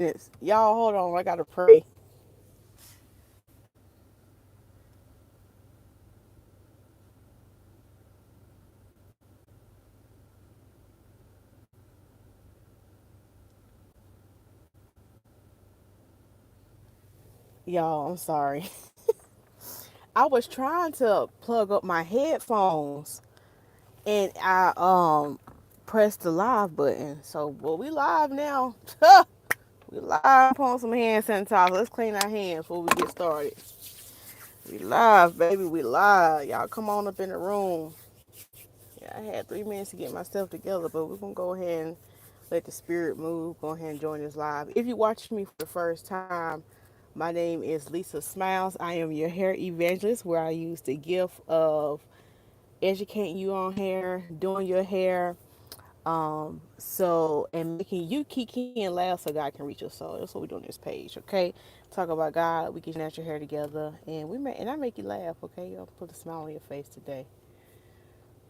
minutes. Y'all, hold on. I gotta pray. Y'all, I'm sorry. I was trying to plug up my headphones and I pressed the live button. So, well, we live now. We live. Put on some hand sanitizer. Let's clean our hands before we get started. We live, baby. We live. Y'all come on up in the room. Yeah, I had 3 minutes to get myself together, but we're gonna go ahead and let the spirit move. Go ahead and join us live. If you're watching me for the first time, my name is Lisa Smilez. I am your hair evangelist, where I use the gift of educating you on hair, doing your hair, and making you kiki and laugh so God can reach your soul. That's what we do on this page, okay? Talk about God, we get your natural hair together, and I make you laugh, okay? I'll put a smile on your face today.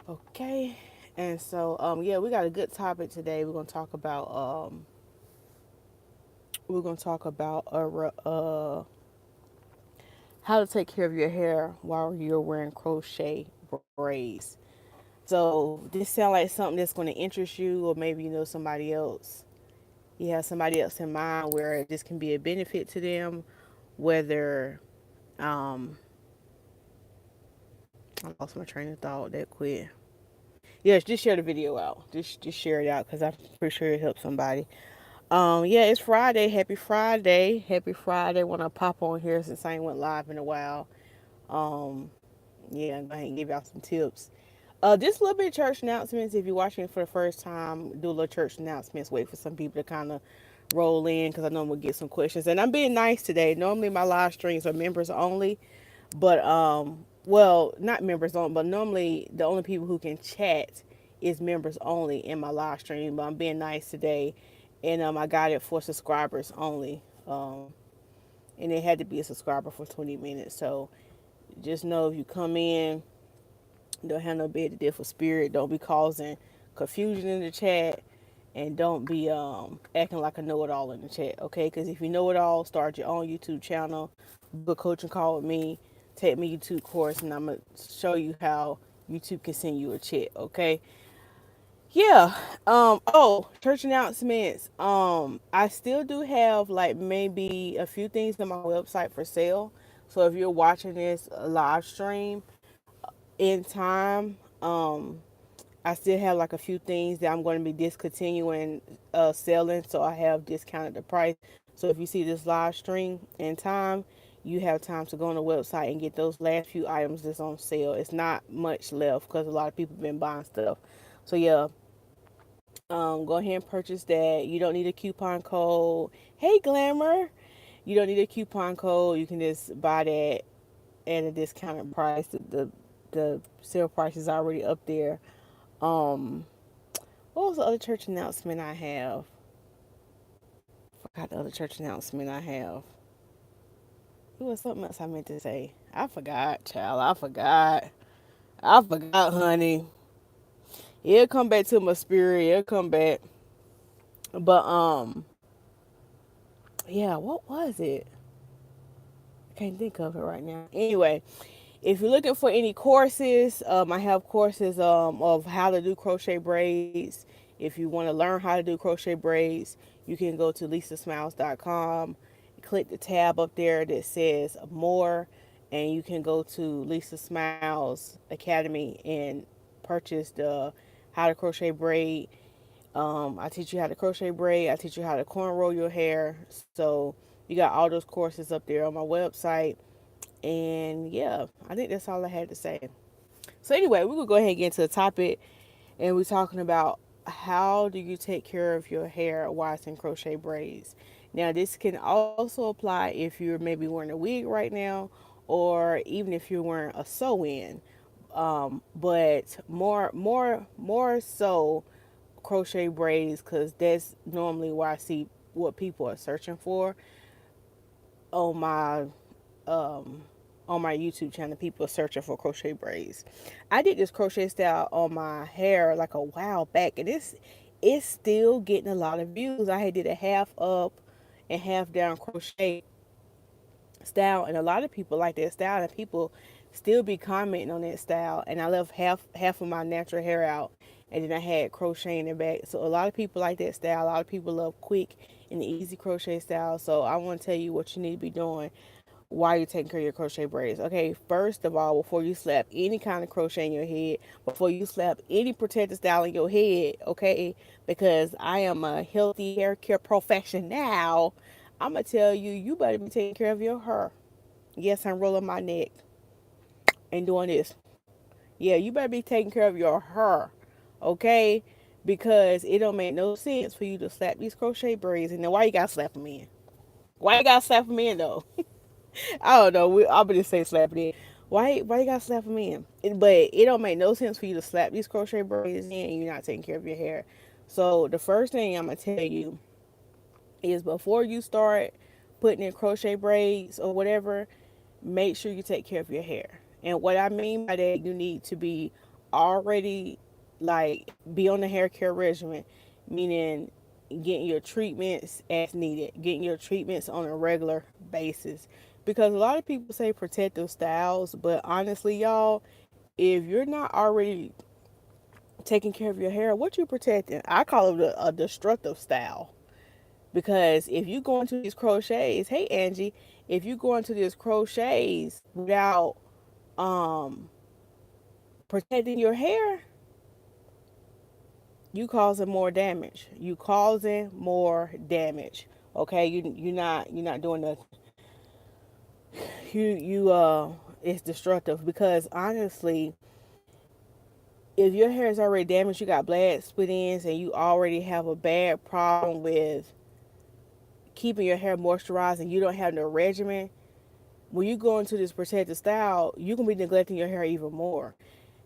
Okay. And so yeah, we got a good topic today. We're gonna talk about how to take care of your hair while you're wearing crochet braids. So this sound like something that's going to interest you, or maybe you know somebody else. You have somebody else in mind where this can be a benefit to them. Whether I lost my train of thought that quick. Yes, just share the video out. Just share it out because I'm pretty sure it helps somebody. Yeah, it's Friday. Happy Friday. Happy Friday. Want to pop on here since I ain't went live in a while. Um, yeah, I'm going to give y'all some tips. Just a little bit of church announcements. If you're watching for the first time, do a little church announcements. Wait for some people to kind of roll in because I know I'm going to get some questions. And I'm being nice today. Normally my live streams are members only, but well, not members only, but normally the only people who can chat is members only in my live stream. But I'm being nice today, and I got it for subscribers only. And it had to be a subscriber for 20 minutes. So just know if you come in, don't have no bed to differ spirit. Don't be causing confusion in the chat, and don't be acting like a know-it-all in the chat. Okay? Because if you know it all, start your own YouTube channel, book a coaching call with me, take me YouTube course, and I'm gonna show you how YouTube can send you a check. Okay? Yeah. Oh, church announcements. I still do have like maybe a few things on my website for sale. So if you're watching this live stream in time, I still have like a few things that I'm going to be discontinuing selling, so I have discounted the price. So if you see this live stream in time, you have time to go on the website and get those last few items that's on sale. It's not much left because a lot of people have been buying stuff. So yeah, go ahead and purchase that. You don't need a coupon code. Hey, Glamour. You don't need a coupon code. You can just buy that at a discounted price. The sale price is already up there. Um, what was the other church announcement I have? Forgot the other church announcement I have. It was something else I meant to say. I forgot, child. I forgot. I forgot, honey. It'll come back to my spirit. It'll come back. But yeah. What was it? I can't think of it right now. Anyway, if you're looking for any courses, I have courses of how to do crochet braids. If you want to learn how to do crochet braids, you can go to lisasmiles.com, click the tab up there that says more, and you can go to Lisa Smilez Academy and purchase the how to crochet braid. I teach you how to crochet braid. I teach you how to cornrow your hair. So you got all those courses up there on my website. And yeah, I think that's all I had to say. So anyway, we're gonna go ahead and get into the topic, and we're talking about how do you take care of your hair while it's in crochet braids. Now, this can also apply if you're maybe wearing a wig right now, or even if you're wearing a sew-in. But more so crochet braids, because that's normally where I see what people are searching for on my um on my YouTube channel. People are searching for crochet braids. I did this crochet style on my hair like a while back, and it's still getting a lot of views. I had did a half up and half down crochet style, and a lot of people like that style, and people still be commenting on that style. And I left half of my natural hair out, and then I had crochet in the back. So a lot of people like that style. A lot of people love quick and easy crochet style. So I want to tell you what you need to be doing while you're taking care of your crochet braids. Okay, first of all, before you slap any kind of crochet in your head, before you slap any protective style in your head, okay, because I am a healthy hair care professional, I'm gonna tell you, you better be taking care of your hair. Yes, I'm rolling my neck and doing this. Yeah, you better be taking care of your hair, okay? Because it don't make no sense for you to slap these crochet braids. And then why you gotta slap them in? Why you gotta slap them in though? I don't know. I'm gonna just say slap it in. Why you gotta slap them in? But it don't make no sense for you to slap these crochet braids in and you're not taking care of your hair. So the first thing I'm gonna tell you is before you start putting in crochet braids or whatever, make sure you take care of your hair. And what I mean by that, you need to be already like be on the hair care regimen, meaning getting your treatments as needed, getting your treatments on a regular basis. Because a lot of people say protective styles, but honestly, y'all, if you're not already taking care of your hair, what you protecting? I call it a destructive style. Because if you go into these crochets, hey Angie, if you go into these crochets without um protecting your hair, you causing more damage. You causing more damage. Okay, you're not doing the you it's destructive because honestly, if your hair is already damaged, you got black split ends, and you already have a bad problem with keeping your hair moisturized, and you don't have no regimen, when you go into this protective style, you can be neglecting your hair even more.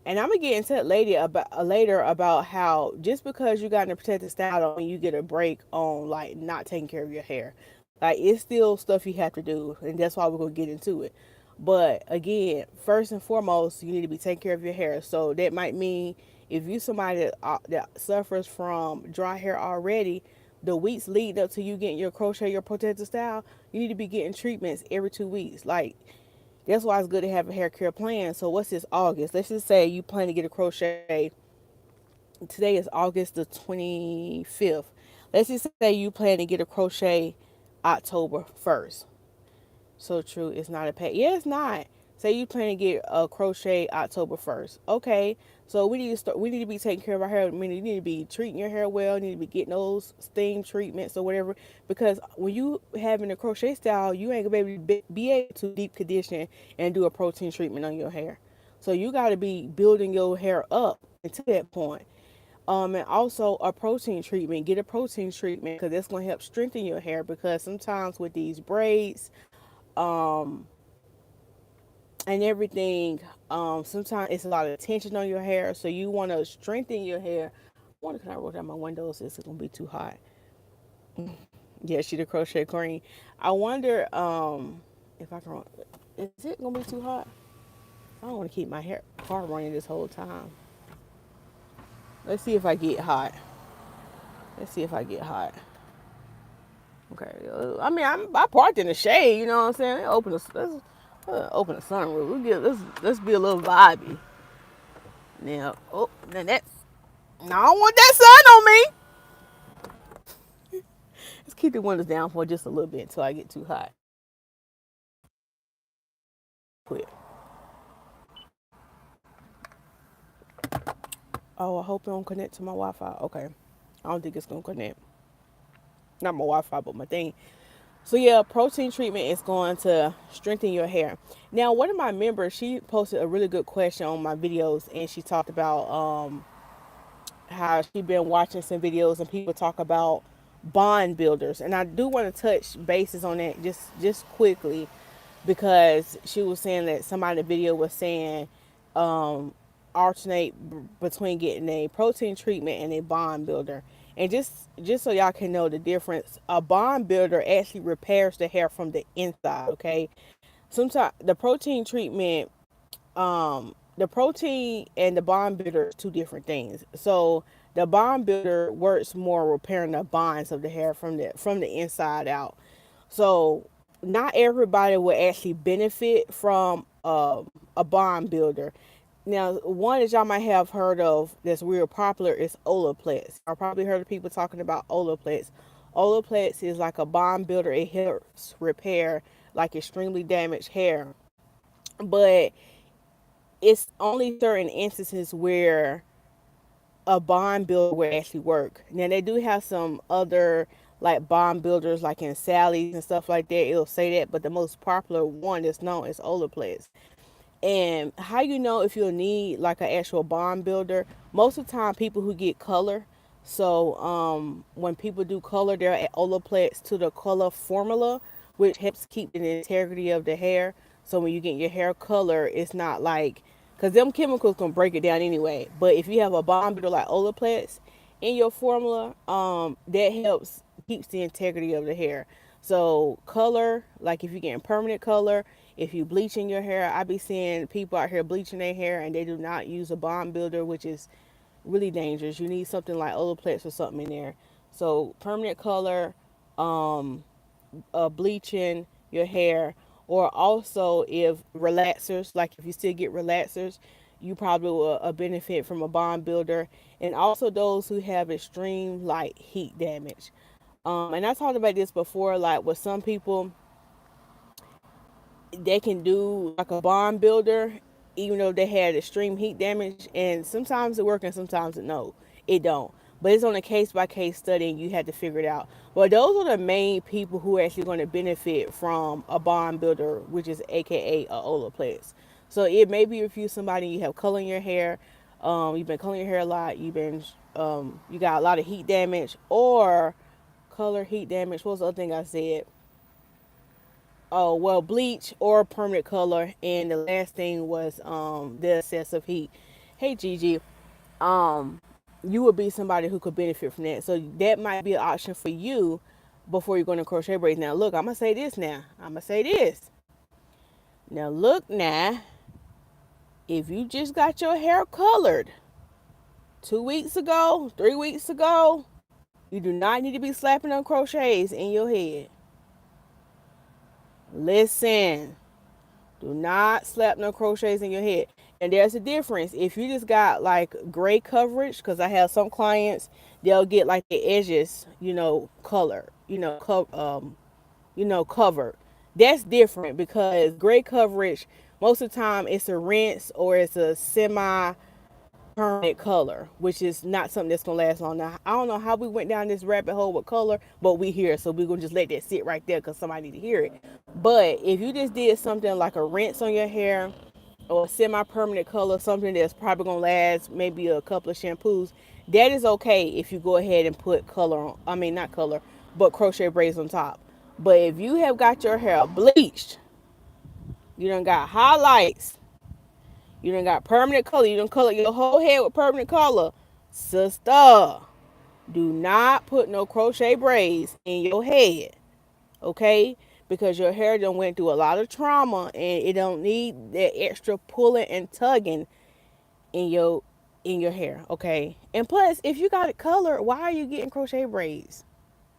And I'm gonna get into it later about how just because you got in a protective style don't mean you get a break on like not taking care of your hair. Like it's still stuff you have to do, and that's why we're gonna get into it. But again, first and foremost, you need to be taking care of your hair. So that might mean if you somebody that suffers from dry hair already, the weeks leading up to you getting your crochet, your protective style, you need to be getting treatments every 2 weeks. Like that's why it's good to have a hair care plan. So what's this August? Let's just say you plan to get a crochet. Today is August the 25th. Let's just say you plan to get a crochet October 1st. So true. It's not a pay. Yeah, it's not. Say you plan to get a crochet October 1st. Okay. So we need to start. We need to be taking care of our hair. I mean, you need to be treating your hair well. You need to be getting those steam treatments or whatever. Because when you having a crochet style, you ain't gonna be able to deep condition and do a protein treatment on your hair. So you got to be building your hair up until that point. And also a protein treatment. Get a protein treatment because that's gonna help strengthen your hair. Because sometimes with these braids, um and everything, sometimes it's a lot of tension on your hair, so you want to strengthen your hair. I wonder, can I roll down my windows? Is it gonna be too hot? Yeah, she the crochet queen. I wonder if I can, is it gonna be too hot? I don't want to keep my hair car running this whole time. Let's see if I get hot. Let's see if I get hot. Okay. I mean, I parked in the shade. You know what I'm saying? Let's open the sunroof. Let's be a little vibey. Now, oh, now that's. Now I don't want that sun on me. Let's keep the windows down for just a little bit until I get too hot. Quit. Oh, I hope it don't connect to my Wi-Fi. Okay. I don't think it's gonna connect. Not my Wi-Fi, but my thing. So yeah, protein treatment is going to strengthen your hair. Now, one of my members, she posted a really good question on my videos, and she talked about how she been watching some videos and people talk about bond builders, and I do want to touch bases on that just quickly because she was saying that somebody in the video was saying alternate between getting a protein treatment and a bond builder. And just so y'all can know the difference, a bond builder actually repairs the hair from the inside. Okay, sometimes the protein and the bond builder are two different things. So the bond builder works more repairing the bonds of the hair from the inside out. So not everybody will actually benefit from a bond builder. Now, one that y'all might have heard of that's real popular is Olaplex. I probably heard of people talking about Olaplex. Olaplex is like a bond builder. It helps repair like extremely damaged hair, but it's only certain instances where a bond builder will actually work. Now they do have some other like bond builders like in Sally's and stuff like that. It'll say that, but the most popular one that's known is Olaplex. And how you know if you'll need like an actual bond builder? Most of the time, people who get color. So when people do color, they're at Olaplex to the color formula, which helps keep the integrity of the hair. So when you get your hair color, it's not like because them chemicals can break it down anyway. But if you have a bond builder like Olaplex in your formula, that helps keeps the integrity of the hair. So color, like if you're getting permanent color, if you bleaching your hair, I be seeing people out here bleaching their hair and they do not use a bond builder, which is really dangerous. You need something like Olaplex or something in there. So permanent color, bleaching your hair, or also if relaxers, like if you still get relaxers, you probably will benefit from a bond builder, and also those who have extreme like heat damage. And I talked about this before, like with some people, they can do like a bond builder, even though they had extreme heat damage, and sometimes it works and sometimes it don't. But it's on a case by case study, and you have to figure it out. But those are the main people who are actually going to benefit from a bond builder, which is AKA a Olaplex. So it may be if you somebody you have color in your hair, you've been coloring your hair a lot, you got a lot of heat damage or color heat damage. What was the other thing I said? Oh well, bleach or permanent color, and the last thing was the excessive heat. Hey Gigi, um, you would be somebody who could benefit from that. So that might be an option for you before you're going to crochet braids. Now look, I'm gonna say this now. I'm gonna say this. Now look now, if you just got your hair colored 2 weeks ago, 3 weeks ago, you do not need to be slapping on crochets in your head. Listen. Do not slap no crochets in your head. And there's a difference. If you just got like gray coverage, because I have some clients, they'll get like the edges, color, covered. That's different because gray coverage, most of the time it's a rinse or it's a semi permanent color, which is not something that's gonna last long. Now I don't know how we went down this rabbit hole with color, but we here, so we're gonna just let that sit right there because somebody need to hear it. But if you just did something like a rinse on your hair or a semi-permanent color, something that's probably gonna last maybe a couple of shampoos, that is okay if you go ahead and put color on. I mean not color, but crochet braids on top. But if you have got your hair bleached, you done got highlights, you done got permanent color. You done color your whole head with permanent color. Sister, do not put no crochet braids in your head. Okay? Because your hair done went through a lot of trauma and it don't need that extra pulling and tugging in your hair. Okay? And plus, if you got it colored, why are you getting crochet braids?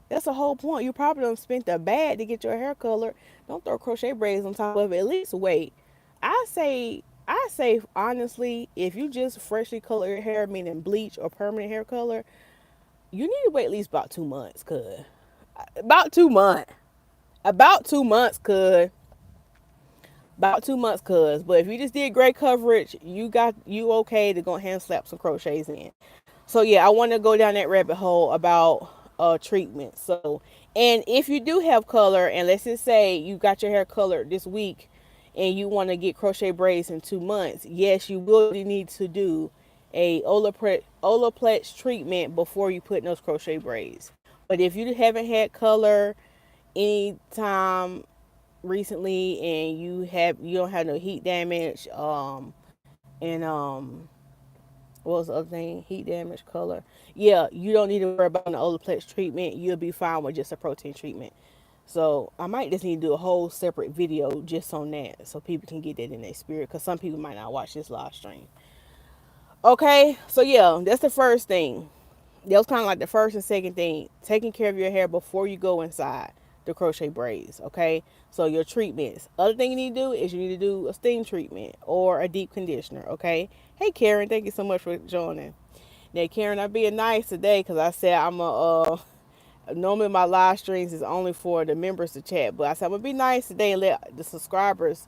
That's the whole point. You probably don't spend the bag to get your hair colored. Don't throw crochet braids on top of it. At least wait. I say honestly, if you just freshly color your hair, meaning bleach or permanent hair color, you need to wait at least about 2 months, cuz. About 2 months. About 2 months, cuz. About 2 months, cuz. But if you just did gray coverage, you okay to go ahead and slap some crochets in. So yeah, I want to go down that rabbit hole about treatment. So, and if you do have color, and let's just say you got your hair colored this week, and you want to get crochet braids in 2 months, yes, you will need to do a Olaplex treatment before you put in those crochet braids. But if you haven't had color any time recently, and you don't have no heat damage, and what was the other thing? Heat damage, color. Yeah, you don't need to worry about an Olaplex treatment. You'll be fine with just a protein treatment. So I might just need to do a whole separate video just on that so people can get that in their spirit, because some people might not watch this live stream. Okay, so yeah, that's the first thing. That was kind of like the first and second thing. Taking care of your hair before you go inside. the crochet braids. Okay, so your treatments. Other thing you need to do is you need to do a steam treatment or a deep conditioner. Okay. Hey Karen, thank you so much for joining. Now Karen, I'm being nice today because I said I'm a normally my live streams is only for the members to chat, but I said I'm gonna be nice today and let the subscribers,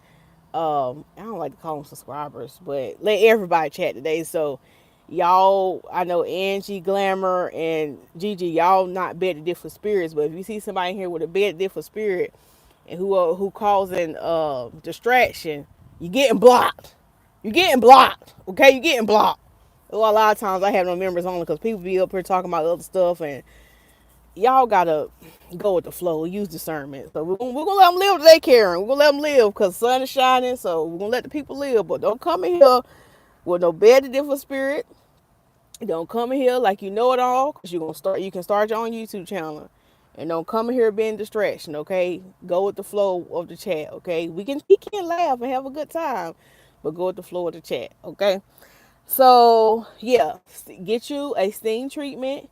I don't like to call them subscribers, but let everybody chat today. So y'all, I know Angie, Glamour, and Gigi, y'all not bed to different spirits, but if you see somebody here with a bed to different spirit and who causing distraction, you getting blocked. You getting blocked. Okay, you getting blocked. Well, a lot of times I have no members only because people be up here talking about other stuff, and y'all gotta go with the flow, use discernment. So we're gonna let them live today, Karen. We're gonna let them live because the sun is shining. So we're gonna let the people live, but don't come in here with no bed to different spirit. Don't come in here like you know it all, because you're gonna start. You can start your own YouTube channel, and don't come in here being distraction. Okay, go with the flow of the chat. Okay, we can laugh and have a good time, but go with the flow of the chat. Okay, so yeah, get you a steam treatment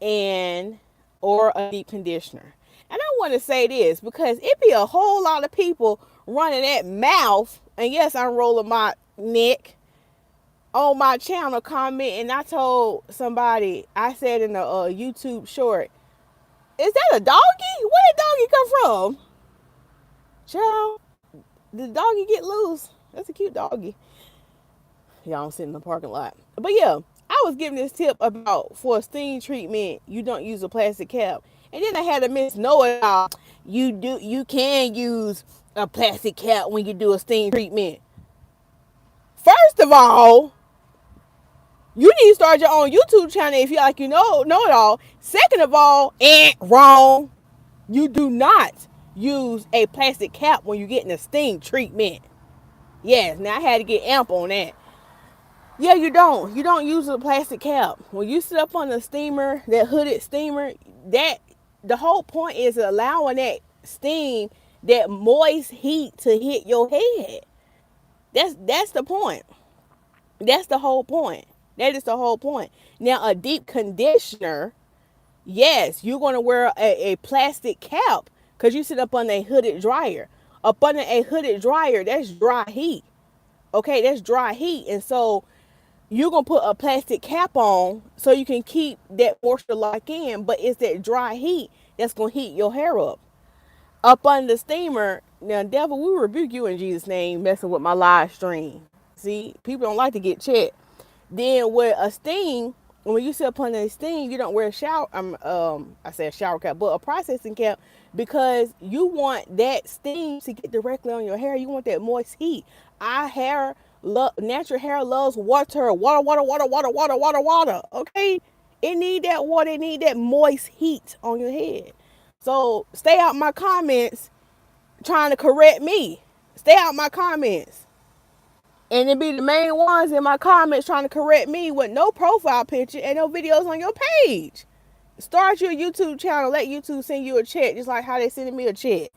and or a deep conditioner. And I want to say this because it be a whole lot of people running that mouth. And yes, I'm rolling my neck on my channel comment. And I told somebody, I said in a YouTube short, is that a doggy? Where did doggy come from? Child, did the doggy get loose? That's a cute doggy. Y'all sit in the parking lot. But yeah, I was giving this tip about for a steam treatment, you don't use a plastic cap. And then I had a miss know it all. You can use a plastic cap when you do a steam treatment. First of all, you need to start your own YouTube channel if you like you know it all. Second of all, wrong. You do not use a plastic cap when you're getting a steam treatment. Yes, now I had to get amp on that. Yeah, you don't. You don't use a plastic cap. When you sit up on the steamer, that hooded steamer, that the whole point is allowing that steam, that moist heat to hit your head. That's the point. That's the whole point. That is the whole point. Now, a deep conditioner, yes, you're going to wear a plastic cap because you sit up on a hooded dryer. Up under a hooded dryer, that's dry heat. Okay, that's dry heat. And so you're going to put a plastic cap on so you can keep that moisture locked in, but it's that dry heat that's going to heat your hair up. Up under the steamer, now, devil, we rebuke you in Jesus' name messing with my live stream. See, people don't like to get checked. Then with a steam, when you sit up under a steam, you don't wear a shower, I say a shower cap, but a processing cap, because you want that steam to get directly on your hair. You want that moist heat. Our hair, natural hair loves water. Water. Okay? It need that water. It need that moist heat on your head. So stay out my comments trying to correct me. Stay out my comments. And it be the main ones in my comments trying to correct me with no profile picture and no videos on your page. Start your YouTube channel. Let YouTube send you a check, just like how they sending me a check.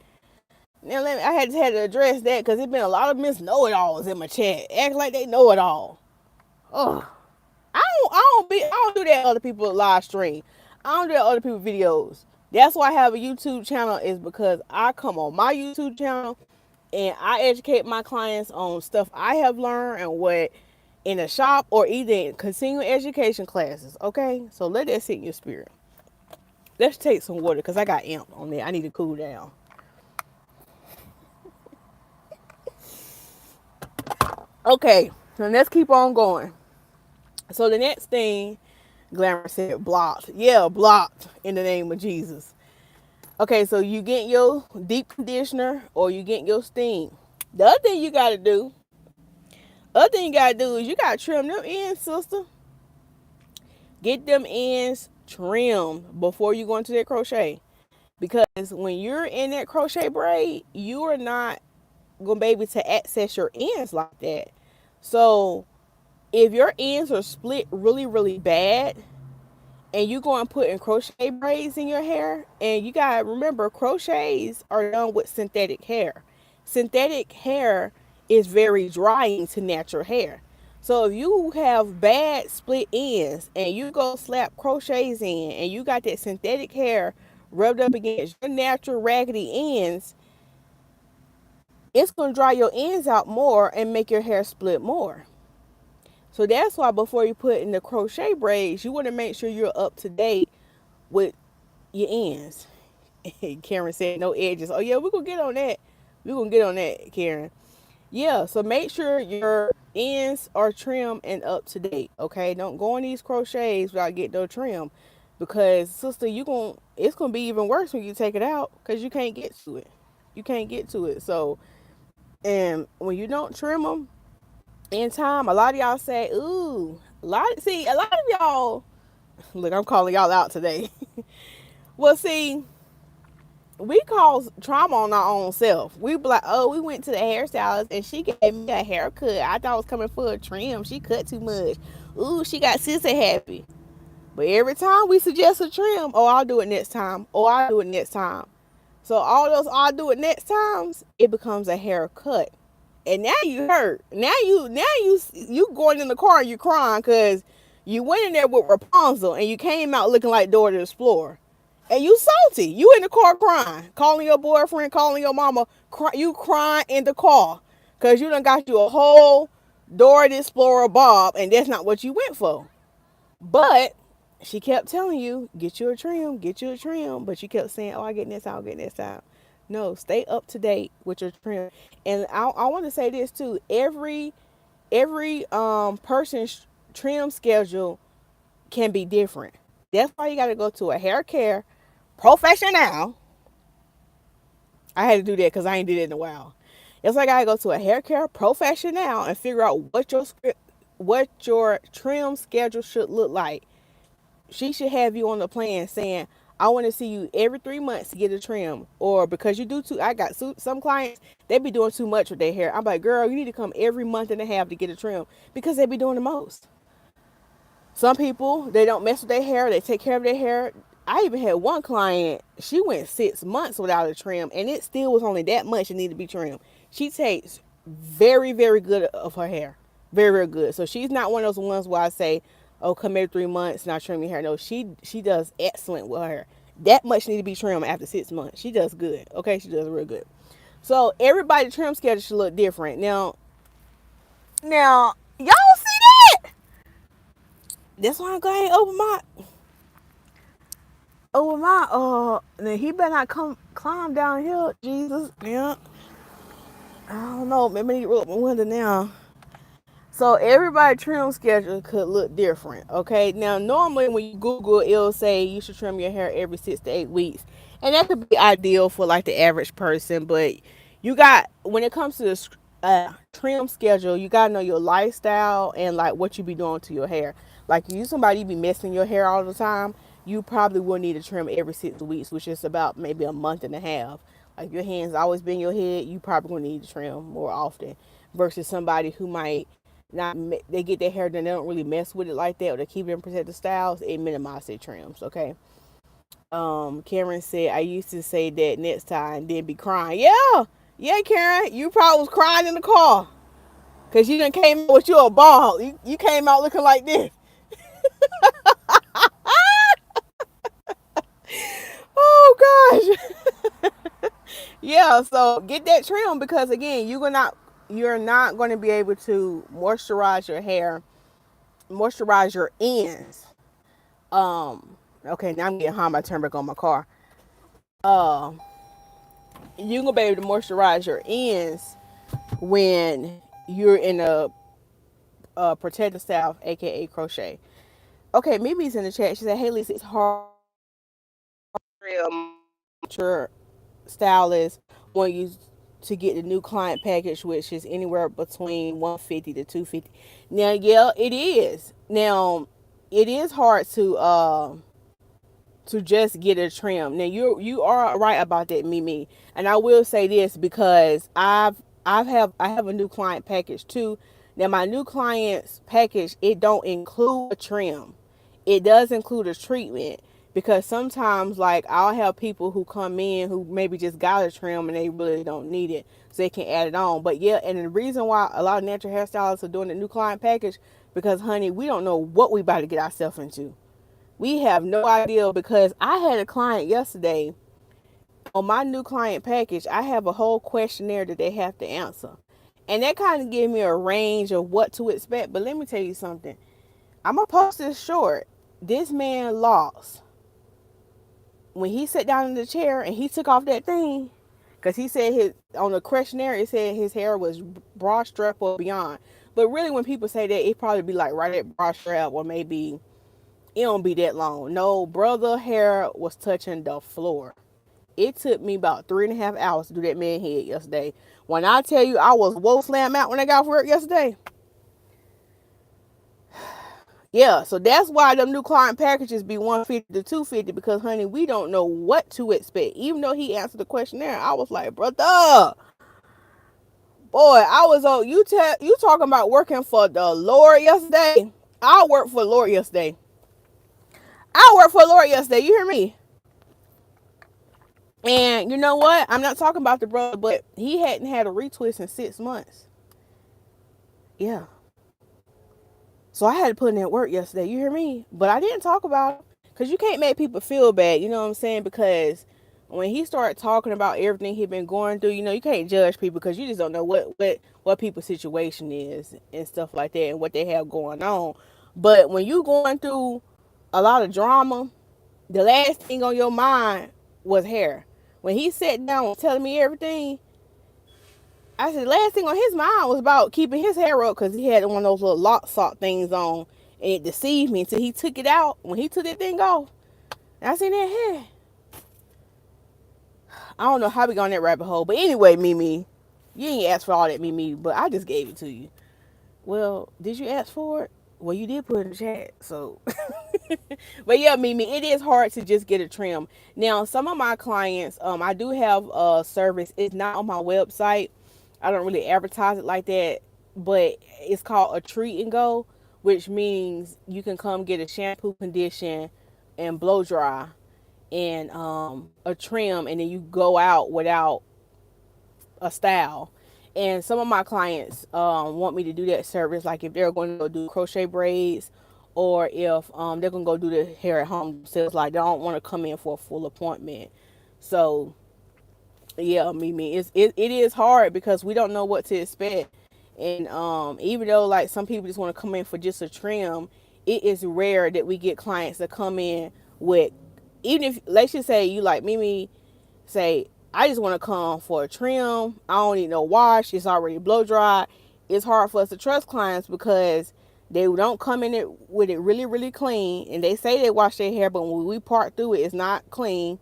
Now I had to address that because there's been a lot of miss know-it-alls in my chat. Act like they know it all. Ugh. I don't do that other people live stream. I don't do that other people videos. That's why I have a YouTube channel, is because I come on my YouTube channel and I educate my clients on stuff I have learned and what in a shop or either in continuing education classes. Okay, so let that sit in your spirit. Let's take some water because I got amp on there. I need to cool down. Okay, so let's keep on going. So the next thing, Glamour said blocked. Yeah, blocked in the name of Jesus. Okay, so you get your deep conditioner or you get your steam. The other thing you got to do, is you got to trim them ends, sister. Get them ends trimmed before you go into that crochet. Because when you're in that crochet braid, you are not going to be able to access your ends like that. So if your ends are split really, really bad, and you go and put in crochet braids in your hair, and you gotta remember, crochets are done with synthetic hair. Synthetic hair is very drying to natural hair. So if you have bad split ends and you go slap crochets in and you got that synthetic hair rubbed up against your natural raggedy ends, it's going to dry your ends out more and make your hair split more. So that's why before you put in the crochet braids, you want to make sure you're up to date with your ends. Karen said no edges. Oh yeah, we're gonna get on that. We're gonna get on that, Karen. Yeah, so make sure your ends are trimmed and up to date. Okay, don't go on these crochets without getting no trim, because sister, it's gonna be even worse when you take it out because you can't get to it. You can't get to it. So, and when you don't trim them in time, a lot of y'all say, "Ooh, a lot of y'all." Look, I'm calling y'all out today. Well, see, we cause trauma on our own self. We be like, oh, we went to the hairstylist and she gave me a haircut. I thought it was coming for a trim. She cut too much. Ooh, she got sister happy. But every time we suggest a trim, oh, I'll do it next time. Oh, I'll do it next time. So all those I'll do it next times, it becomes a haircut. And now you hurt. Now you going in the car and you crying because you went in there with Rapunzel and you came out looking like Dora the Explorer. And you salty. You in the car crying, calling your boyfriend, calling your mama. You crying in the car because you done got you a whole Dora the Explorer bob, and that's not what you went for. But she kept telling you, get you a trim, get you a trim. But you kept saying, oh, I get this out, I get this out. No, stay up to date with your trim. And I want to say this too. Every person's trim schedule can be different. That's why you got to go to a hair care professional. I had to do that because I ain't did it in a while. It's like I gotta go to a hair care professional and figure out what your trim schedule should look like. She should have you on the plan saying, I want to see you every 3 months to get a trim. Or because you do too, I got some clients, they be doing too much with their hair. I'm like, girl, you need to come every month and a half to get a trim because they be doing the most. Some people, they don't mess with their hair. They take care of their hair. I even had one client, she went 6 months without a trim, and it still was only that much it needed to be trimmed. She takes very, very good of her hair. Very, very good. So she's not one of those ones where I say, oh, come every 3 months and I trim your hair. No, she does excellent with her hair. That much need to be trimmed after 6 months. She does good. Okay, she does real good. So everybody's trim schedule should look different. Now, y'all see that? That's why I'm going over my then he better not come climb down here, Jesus. Yeah. I don't know, maybe I need to roll up my window now. So everybody trim schedule could look different. Okay. Now normally when you Google, it'll say you should trim your hair every 6 to 8 weeks. And that could be ideal for like the average person, but you got when it comes to the trim schedule, you gotta know your lifestyle and like what you be doing to your hair. Like if you somebody be messing your hair all the time, you probably will need to trim every 6 weeks, which is about maybe a month and a half. Like your hands always been in your head, you probably gonna need to trim more often versus somebody who might not they get their hair done, they don't really mess with it like that, or they keep it in protective styles, it minimize their trims. Okay. Karen said I used to say that next time, then be crying. Yeah, Karen, you probably was crying in the car because you done came out with your ball. You came out looking like this. Oh gosh. Yeah, so get that trim because again, you're not going to be able to moisturize your hair, moisturize your ends. Okay, now I'm getting hot. I turn back on my car. You're gonna be able to moisturize your ends when you're in a protective style, aka crochet. Okay, Mimi's in the chat. She said, "Hey Lisa, it's hard your stylist want you to get the new client package, which is anywhere between 150 to 250." Now, yeah, it is. Now, it is hard to just get a trim. Now you are right about that, Mimi. And I will say this because I have a new client package too. Now my new client's package, it don't include a trim. It does include a treatment because sometimes like I'll have people who come in who maybe just got a trim and they really don't need it, so they can add it on. But yeah, and the reason why a lot of natural hairstylists are doing the new client package because honey, we don't know what we about to get ourselves into. We have no idea, because I had a client yesterday on my new client package. I have a whole questionnaire that they have to answer. And that kind of gave me a range of what to expect. But let me tell you something. I'm going to post this short. This man lost. When he sat down in the chair and he took off that thing, because he said his on the questionnaire, it said his hair was broad strap or beyond. But really, when people say that, it probably be like right at broad strap, or maybe it don't be that long. No, brother hair was touching the floor. It took me about 3.5 hours to do that man head yesterday. When I tell you I was woe slam out when I got off work yesterday. Yeah, so that's why them new client packages be 150 to 250, because honey, we don't know what to expect. Even though he answered the questionnaire, I was like, brother, boy, I was on you talking about working for the Lord yesterday. I worked for the Lord yesterday. I worked for the Lord yesterday. You hear me? And you know what? I'm not talking about the brother, but he hadn't had a retwist in 6 months. Yeah. So I had to put in that work yesterday. You hear me? But I didn't talk about it, because you can't make people feel bad. You know what I'm saying? Because when he started talking about everything he'd been going through, you can't judge people, because you just don't know what people's situation is and stuff like that, and what they have going on. But when you going through a lot of drama, the last thing on your mind was hair. When he sat down telling me everything, I said the last thing on his mind was about keeping his hair up, because he had one of those little lock sock things on, and it deceived me until he took it out. When he took that thing off, I seen that hair. I don't know how we got on that rabbit hole, but anyway, Mimi, you ain't asked for all that, Mimi, but I just gave it to you. Well, did you ask for it? Well, you did put it in the chat, so. But yeah, Mimi, it is hard to just get a trim. Now, some of my clients, I do have a service. It's not on my website. I don't really advertise it like that, but it's called a treat and go, which means you can come get a shampoo, condition, and blow dry, and a trim, and then you go out without a style. And some of my clients want me to do that service, like if they're going to go do crochet braids, or if they're going to go do the hair at home themselves, like they don't want to come in for a full appointment. So yeah, Mimi, it is hard, because we don't know what to expect. And even though like some people just want to come in for just a trim, it is rare that we get clients that come in with, even if, let's just say you like Mimi, say, I just want to come for a trim. I don't need no wash. It's already blow dried. It's hard for us to trust clients, because they don't come in it with it really, really clean. And they say they wash their hair, but when we part through it, it's not clean.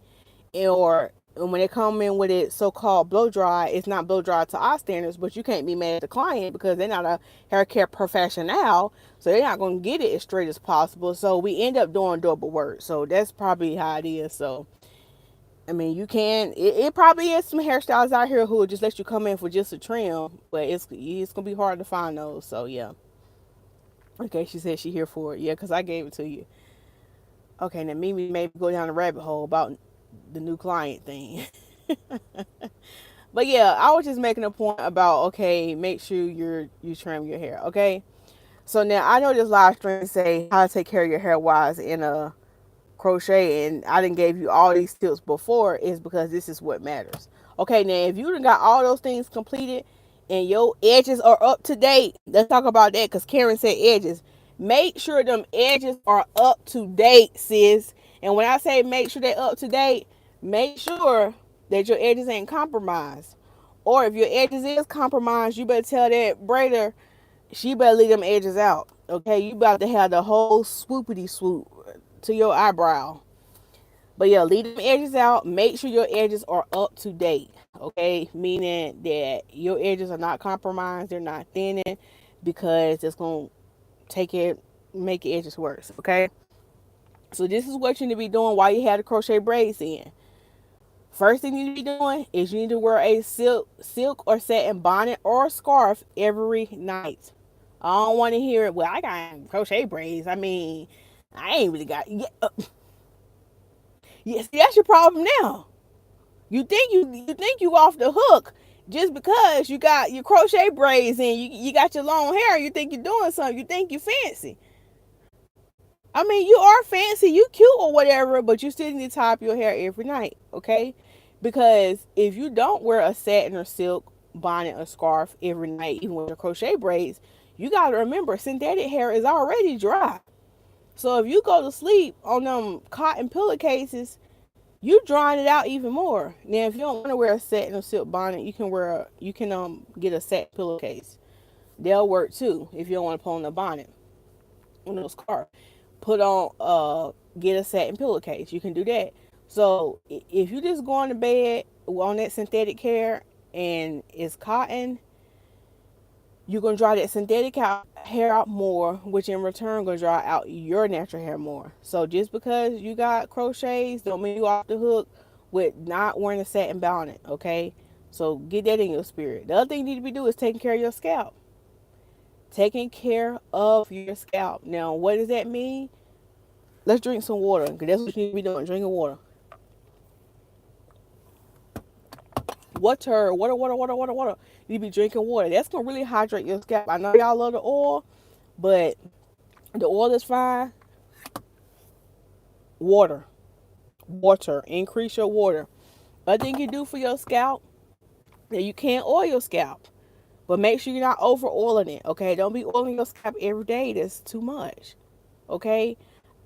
Or when they come in with it so-called blow dry, it's not blow dry to our standards, but you can't be mad at the client, because they're not a hair care professional. So they're not going to get it as straight as possible. So we end up doing double work. So that's probably how it is. So I mean, you can. It probably is some hairstylists out here who will just let you come in for just a trim, but it's gonna be hard to find those. So yeah. Okay, she said she here for it. Yeah, because I gave it to you. Okay, now Mimi maybe go down the rabbit hole about the new client thing. But yeah, I was just making a point about, okay, make sure you trim your hair. Okay. So now I know this live stream say how to take care of your hair wise in a crochet, and I didn't gave you all these tips before, is because this is what matters. Okay, now if you done got all those things completed and your edges are up to date, let's talk about that, because Karen said edges. Make sure them edges are up to date, sis. And when I say make sure they're up to date, make sure that your edges ain't compromised. Or if your edges is compromised, you better tell that braider she better leave them edges out. Okay, you about to have the whole swoopity swoop to your eyebrow. But yeah, leave them edges out. Make sure your edges are up to date. Okay, meaning that your edges are not compromised, they're not thinning, because it's gonna make your edges worse. Okay, so this is what you need to be doing while you have the crochet braids in. First thing you need to be doing is you need to wear a silk or satin bonnet or scarf every night. I don't want to hear it. Well, I got crochet braids. I mean, I ain't really got. Yeah, see, that's your problem now. You think you off the hook just because you got your crochet braids and you got your long hair. You think you're doing something. You think you fancy. I mean, you are fancy, you cute or whatever, but you still need to tie up your hair every night, okay? Because if you don't wear a satin or silk bonnet or scarf every night, even with your crochet braids, you got to remember synthetic hair is already dry. So if you go to sleep on them cotton pillowcases, you drying it out even more. Now, if you don't want to wear a satin or silk bonnet, you can get a satin pillowcase. They'll work too if you don't want to put on a bonnet, on those scarf. Put on get a satin pillowcase. You can do that. So if you just going to bed on that synthetic hair and it's cotton, you're gonna dry that hair out more, which in return gonna dry out your natural hair more. So just because you got crochets don't mean you off the hook with not wearing a satin bonnet, okay? So get that in your spirit. The other thing you need to be doing is taking care of your scalp. Taking care of your scalp. Now, what does that mean? Let's drink some water, because that's what you need to be doing, drinking water. Water. You need to be drinking water. That's going to really hydrate your scalp. I know y'all love the oil, but the oil is fine. Water. Increase your water. Other thing you do for your scalp, that you can't oil your scalp, but make sure you're not over oiling it, okay? Don't be oiling your scalp every day. That's too much, okay?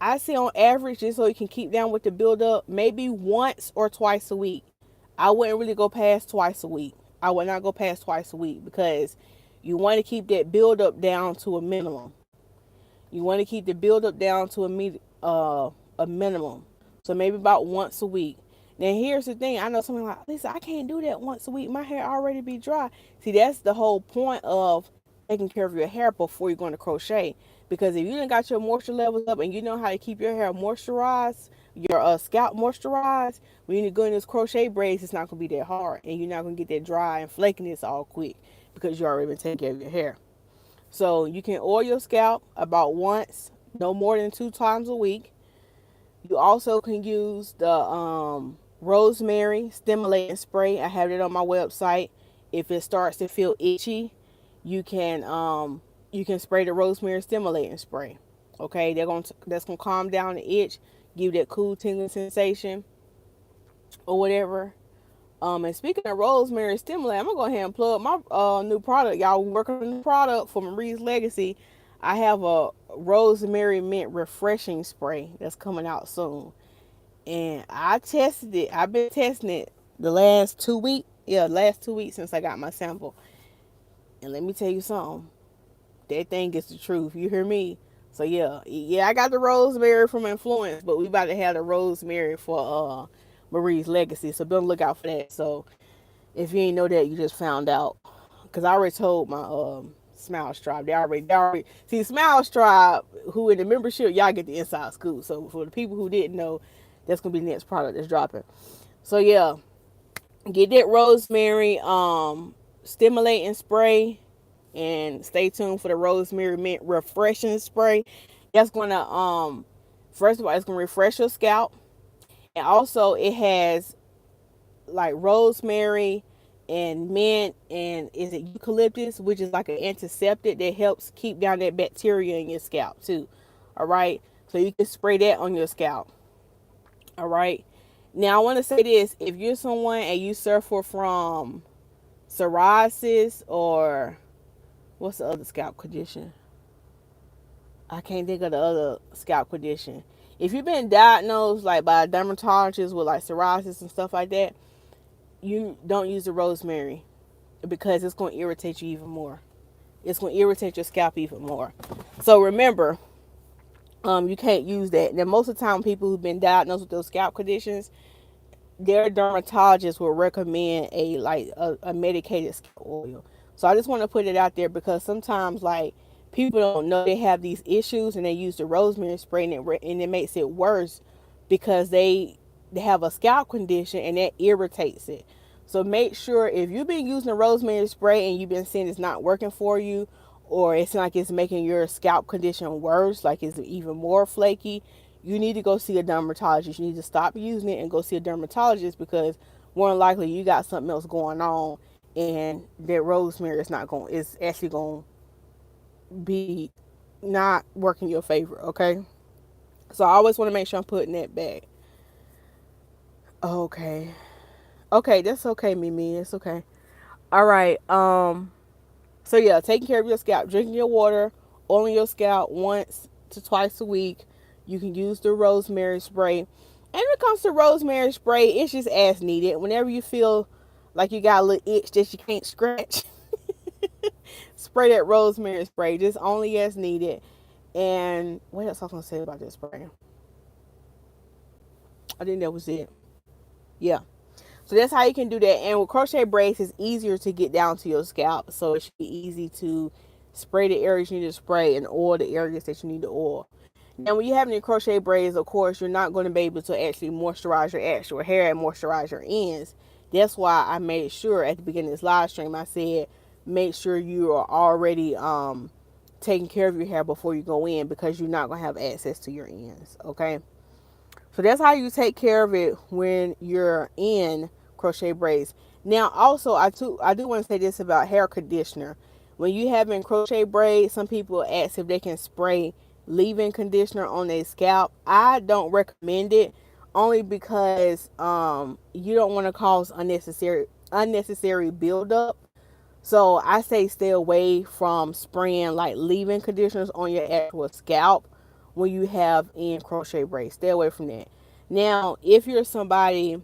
I say on average, just so you can keep down with the buildup, maybe once or twice a week. I wouldn't really go past twice a week. I would not go past twice a week because you want to keep that buildup down to a minimum. You want to keep the buildup down to a minimum. So maybe about once a week. Now here's the thing. I know something like, Lisa, I can't do that once a week. My hair already be dry. See, that's the whole point of taking care of your hair before you're going to crochet. Because if you done got your moisture levels up and you know how to keep your hair moisturized, your scalp moisturized, when you go in this crochet braids, it's not going to be that hard. And you're not going to get that dry and flakiness all quick because you already been taking care of your hair. So you can oil your scalp about once, no more than 2 times a week. You also can use the rosemary stimulating spray. I have it on my website. If it starts to feel itchy, you can spray the rosemary stimulating spray. Okay, that's gonna calm down the itch, give that cool tingling sensation or whatever. And speaking of rosemary stimulating, I'm gonna go ahead and plug my new product. Y'all working on a new product for Marie's Legacy. I have a rosemary mint refreshing spray that's coming out soon. And I tested it. I've been testing it the last 2 weeks. Yeah, last 2 weeks since I got my sample. And let me tell you something. That thing is the truth. You hear me? So yeah, I got the rosemary from Influence, but we about to have the rosemary for Marie's Legacy. So be on the lookout for that. So if you ain't know that, you just found out. Cause I already told my Smilez Tribe. They already see Smilez Tribe, who in the membership, y'all get the inside scoop. So for the people who didn't know, that's gonna be the next product that's dropping. So yeah, get that rosemary stimulating spray, and stay tuned for the rosemary mint refreshing spray. That's gonna first of all, it's gonna refresh your scalp, and also it has like rosemary and mint and is it eucalyptus, which is like an antiseptic that helps keep down that bacteria in your scalp too. All right, so you can spray that on your scalp. All right, now I want to say this: if you're someone and you suffer from psoriasis or what's the other scalp condition? I can't think of the other scalp condition. If you've been diagnosed like by a dermatologist with like psoriasis and stuff like that, you don't use the rosemary because it's going to irritate you even more. It's going to irritate your scalp even more. So remember, you can't use that. Now, most of the time, people who've been diagnosed with those scalp conditions, their dermatologist will recommend a medicated scalp oil. So I just want to put it out there because sometimes like people don't know they have these issues and they use the rosemary spray and it makes it worse because they have a scalp condition and that irritates it. So make sure if you've been using the rosemary spray and you've been seeing it's not working for you, or it's like it's making your scalp condition worse, like it's even more flaky, you need to go see a dermatologist. You need to stop using it and go see a dermatologist because more than likely you got something else going on and that rosemary is actually going to be not working your favor, okay? So I always want to make sure I'm putting that back. Okay. Okay, that's okay, Mimi. It's okay. All right. So yeah, taking care of your scalp, drinking your water, oiling your scalp once to twice a week. You can use the rosemary spray. And when it comes to rosemary spray, it's just as needed. Whenever you feel like you got a little itch that you can't scratch, spray that rosemary spray. Just only as needed. And what else I was gonna say about this spray? I think that was it. Yeah. So that's how you can do that. And with crochet braids, it's easier to get down to your scalp. So it should be easy to spray the areas you need to spray and oil the areas that you need to oil. Now, when you have any crochet braids, of course, you're not going to be able to actually moisturize your actual hair and moisturize your ends. That's why I made sure at the beginning of this live stream, I said, make sure you are already taking care of your hair before you go in, because you're not going to have access to your ends. Okay. So that's how you take care of it when you're in crochet braids. Now, also, I do want to say this about hair conditioner. When you having crochet braids, some people ask if they can spray leave-in conditioner on their scalp. I don't recommend it, only because you don't want to cause unnecessary buildup. So I say stay away from spraying like leave-in conditioners on your actual scalp when you have in crochet braids. Stay away from that. Now, if you're somebody,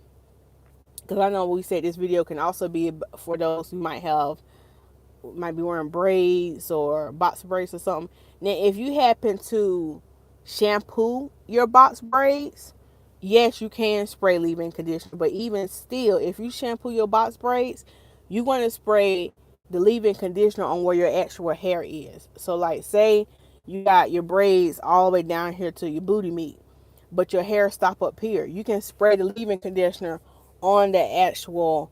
because I know we said this video can also be for those who might be wearing braids or box braids or something. Now, if you happen to shampoo your box braids, yes, you can spray leave-in conditioner. But even still, if you shampoo your box braids, you want to spray the leave-in conditioner on where your actual hair is. So, like, say you got your braids all the way down here to your booty meat, but your hair stop up here. You can spray the leave-in conditioner on the actual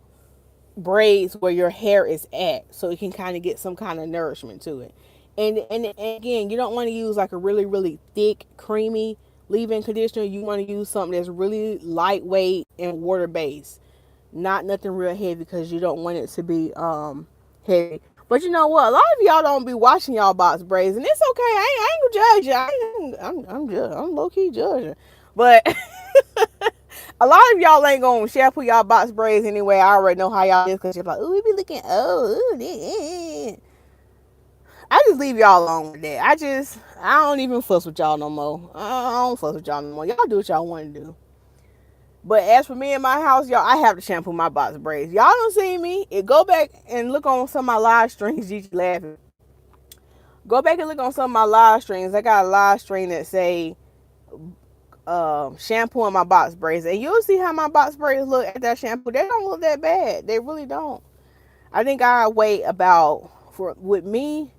braids where your hair is at, so it can kind of get some kind of nourishment to it. And again, you don't want to use like a really thick creamy leave-in conditioner. You want to use something that's really lightweight and water based, not nothing real heavy, because you don't want it to be heavy. But you know what, a lot of y'all don't be watching y'all box braids, and it's okay. I ain't gonna judge you. I'm low-key judging, but a lot of y'all ain't gonna shampoo y'all box braids anyway. I already know how y'all is, because you're like, ooh, we be looking, I just leave y'all alone with that. I don't even fuss with y'all no more. I don't fuss with y'all no more. Y'all do what y'all want to do. But as for me in my house, y'all, I have to shampoo my box braids. Y'all don't see me. Go back and look on some of my live streams. You laughing. Go back and look on some of my live streams. I got a live stream that say shampoo in my box braids, and you'll see how my box braids look at that shampoo. They don't look that bad. They really don't. I think I wait about for with me,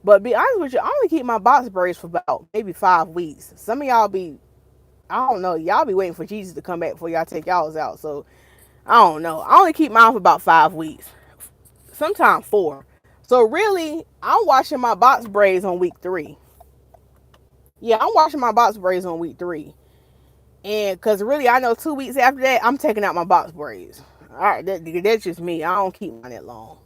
but be honest with you, I only keep my box braids for about maybe 5 weeks. Some of y'all be, I don't know, y'all be waiting for Jesus to come back before y'all take y'all's out. So I don't know. I only keep mine for about 5 weeks, sometimes 4. So really, I'm washing my box braids on week 3. Yeah, I'm washing my box braids on week 3. And because really, I know 2 weeks after that, I'm taking out my box braids. All right, that's just me. I don't keep mine that long.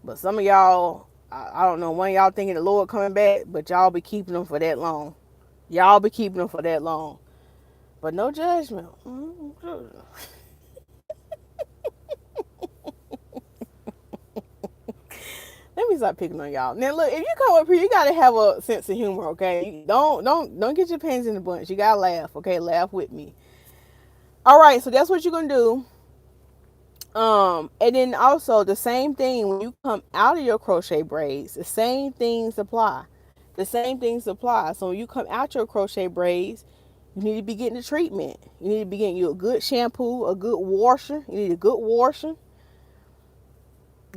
But some of y'all, I don't know, one of y'all thinking the Lord coming back, but y'all be keeping them for that long. Y'all be keeping them for that long. But no judgment. Let me stop picking on y'all. Now look, if you come up here, you gotta have a sense of humor, okay? Don't get your pants in the bunch. You gotta laugh, okay? Laugh with me. All right, so that's what you're gonna do. And then also the same thing when you come out of your crochet braids, the same things apply. The same things apply. So when you come out your crochet braids, you need to be getting the treatment. You need to be getting you a good shampoo, a good washer. You need a good washer.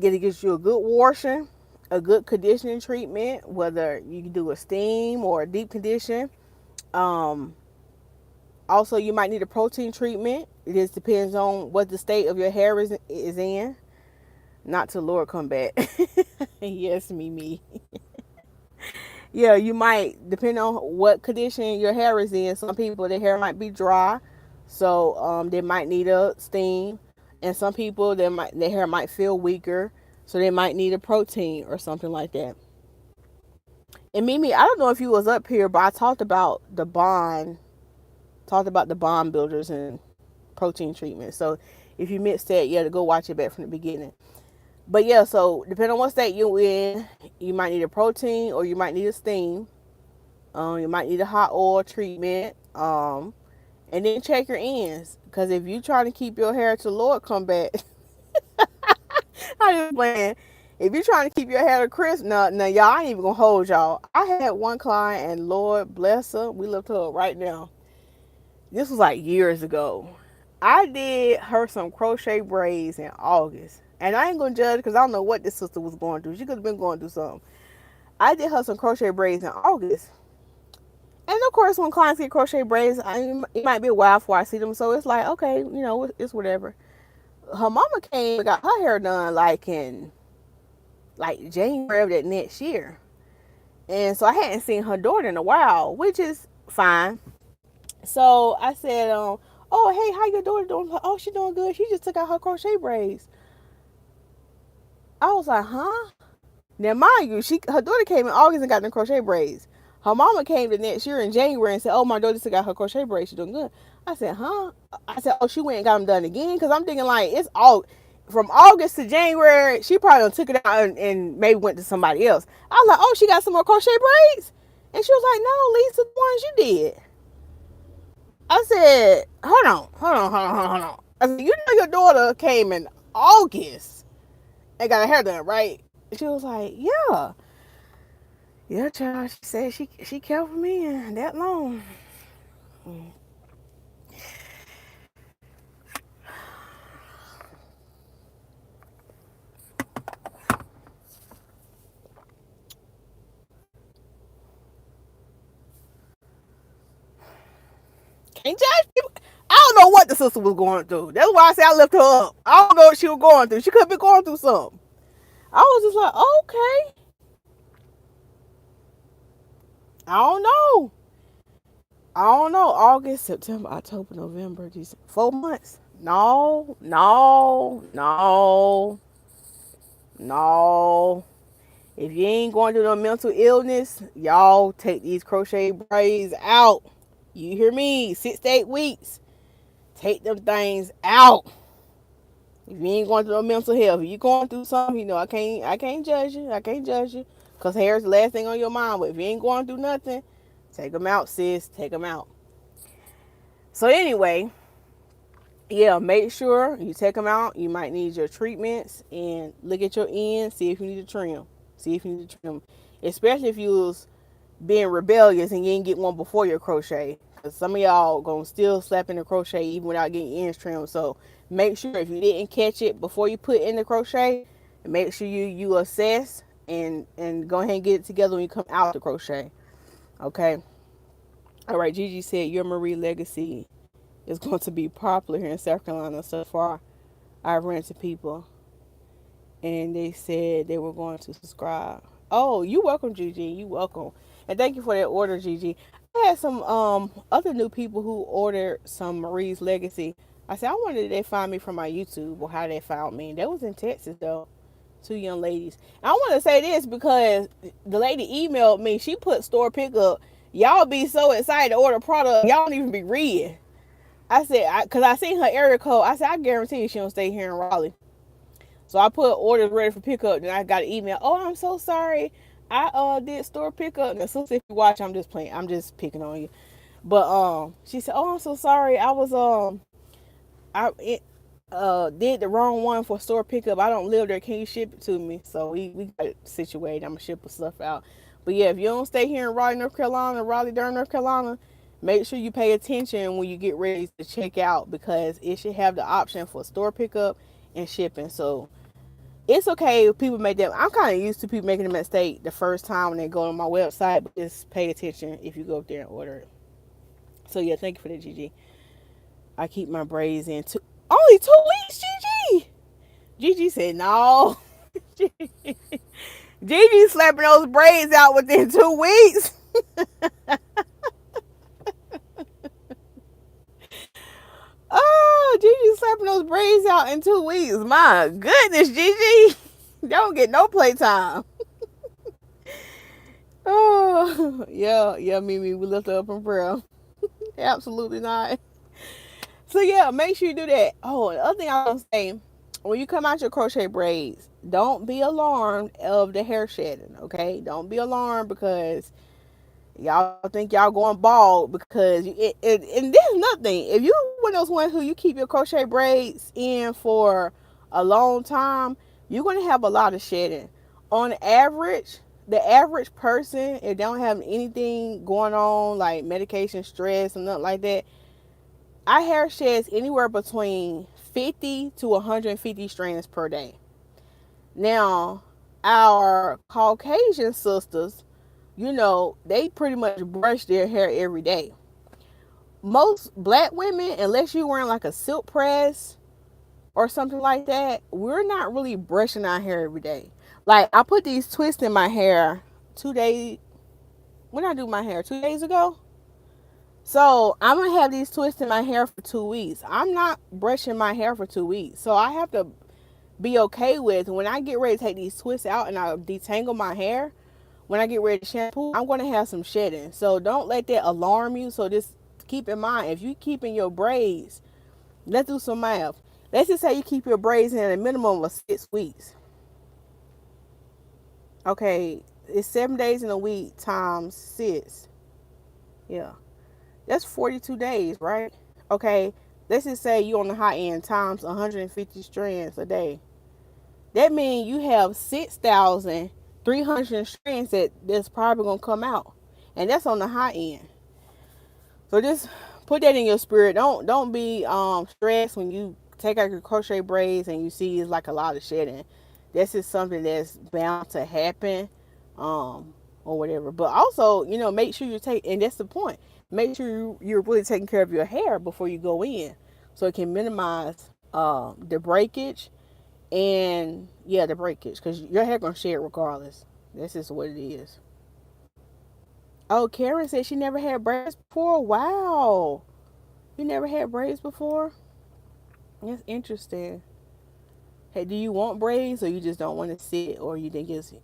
Get you a good washer, a good conditioning treatment, whether you can do a steam or a deep condition. Also, you might need a protein treatment. It just depends on what the state of your hair is in. Not till Lord come back. Yes, me. Yeah, you might, depend on what condition your hair is in. Some people, their hair might be dry, so they might need a steam. And some people, their hair might feel weaker, so they might need a protein or something like that. And Mimi, I don't know if you was up here, but I talked about the bond talked about the bond builders and protein treatment. So if you missed that, yeah, to go watch it back from the beginning. But yeah, so depending on what state you're in, you might need a protein or you might need a steam. You might need a hot oil treatment. And then check your ends. Because if you trying to keep your hair to Lord come back, I just playing. If you're trying to keep your hair crisp, no, y'all, I ain't even gonna hold y'all. I had one client, and Lord bless her, we lift her up right now. This was like years ago. I did her some crochet braids in August, and I ain't gonna judge because I don't know what this sister was going through. She could have been going through something. I did her some crochet braids in August, and of course, when clients get crochet braids, it might be a while before I see them. So it's like, okay, it's whatever. Her mama came and got her hair done like in like January of that next year. And so I hadn't seen her daughter in a while, which is fine. So I said, oh, hey, how your daughter doing? Oh, she doing good. She just took out her crochet braids. I was like, huh? Now, mind you, her daughter came in August and got the crochet braids. Her mama came the next year in January and said, oh, my daughter took out her crochet braids. She's doing good. I said, huh? I said, oh, she went and got them done again? Because I'm thinking like, it's all from August to January. She probably took it out and maybe went to somebody else. I was like, oh, she got some more crochet braids? And she was like, no, Lisa, the ones you did. I said, hold on. I said, you know your daughter came in August and got her hair done, right? She was like, yeah. Yeah, child. She said she kept me in that long. Can't judge people. I don't know what the sister was going through. That's why I said I lift her up. I don't know what she was going through. She could be going through something. I was just like, okay. I don't know. August, September, October, November, December. 4 months. No. If you ain't going through no mental illness, y'all take these crochet braids out. You hear me? 6 to 8 weeks. Take them things out. If you ain't going through no mental health, if you going through something, I can't judge you. Because hair is the last thing on your mind. But if you ain't going through nothing, take them out, sis. Take them out. So anyway, yeah, make sure you take them out. You might need your treatments and look at your ends. See if you need to trim. Especially if you was being rebellious and you didn't get one before your crochet. Because some of y'all going to still slap in the crochet even without getting ends trimmed. So make sure if you didn't catch it before you put in the crochet, make sure you assess and go ahead and get it together when you come out the crochet. Okay. All right. Gigi said your Marie legacy is going to be popular here in South Carolina. So far, I've ran to people and they said they were going to subscribe. Oh, you welcome, Gigi. You welcome. And thank you for that order, Gigi. I had some other new people who ordered some Marie's Legacy. I said, I wonder if they find me from my YouTube or how they found me. That was in Texas, though. 2 young ladies. I want to say this because the lady emailed me. She put store pickup. Y'all be so excited to order product. Y'all don't even be reading. I said, because I seen her area code. I said, I guarantee you she don't stay here in Raleigh. So I put orders ready for pickup. Then I got an email. Oh, I'm so sorry. I did store pickup. And so if you watch, I'm just playing. I'm just picking on you. But she said, oh, I'm so sorry. I was did the wrong one for store pickup. I don't live there. Can you ship it to me? So we got it situated. I'm gonna ship the stuff out. But yeah, if you don't stay here in Raleigh, North Carolina, Durham, North Carolina, make sure you pay attention when you get ready to check out because it should have the option for store pickup and shipping. So it's okay if people make that. I'm kind of used to people making a mistake the first time when they go on my website, but just pay attention if you go up there and order it. So yeah, thank you for that, Gigi. I keep my braids in only 2 weeks, Gigi. Gigi said no. Gigi slapping those braids out within 2 weeks. Oh, Gigi slapping those braids out in 2 weeks. My goodness, Gigi. Don't get no playtime. Oh, yeah, Mimi. We lift her up in prayer. Absolutely not. So yeah, make sure you do that. Oh, the other thing I was gonna say, when you come out your crochet braids, don't be alarmed of the hair shedding. Okay, don't be alarmed because y'all think y'all going bald because and there's nothing. If you one of those ones who you keep your crochet braids in for a long time, you're gonna have a lot of shedding. On average, the average person, if they don't have anything going on like medication, stress, and nothing like that, our hair sheds anywhere between 50 to 150 strands per day. Now, our Caucasian sisters, they pretty much brush their hair every day. Most black women, unless you're wearing like a silk press or something like that, we're not really brushing our hair every day. Like, I put these twists in my hair 2 days, when I do my hair, 2 days ago. So I'm gonna have these twists in my hair for 2 weeks. I'm not brushing my hair for 2 weeks. So I have to be okay with when I get ready to take these twists out and I detangle my hair, when I get ready to shampoo, I'm gonna have some shedding. So don't let that alarm you. So just keep in mind, if you keeping your braids, let's do some math. Let's just say you keep your braids in a minimum of 6 weeks. Okay, it's 7 days in a week times six. Yeah. That's 42 days, right? Okay, let's just say you on the high end times 150 strands a day. That means you have 6,300 strands that's probably gonna come out, and that's on the high end. So just put that in your spirit. Don't be stressed when you take out your crochet braids and you see it's like a lot of shedding. This is something that's bound to happen, or whatever. But also, make sure you take, and that's the point. Make sure you're really taking care of your hair before you go in, so it can minimize the breakage, and yeah, the breakage, because your hair gonna shed regardless. This is what it is. Oh, Karen said she never had braids before. Wow, you never had braids before? That's interesting. Hey, do you want braids, or you just don't want to sit, or you think it's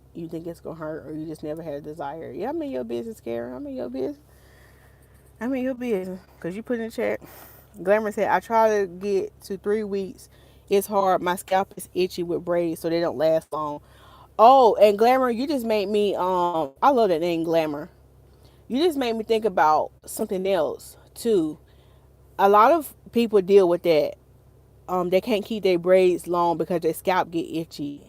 gonna hurt, or you just never had a desire? Yeah, I'm in your business, Karen. I'm in your business. I'm in your business. Cause you put in the chat. Glamour said, I try to get to 3 weeks. It's hard. My scalp is itchy with braids, so they don't last long. Oh, and Glamour, you just made me I love that name, Glamour. You just made me think about something else too. A lot of people deal with that. They can't keep their braids long because their scalp get itchy.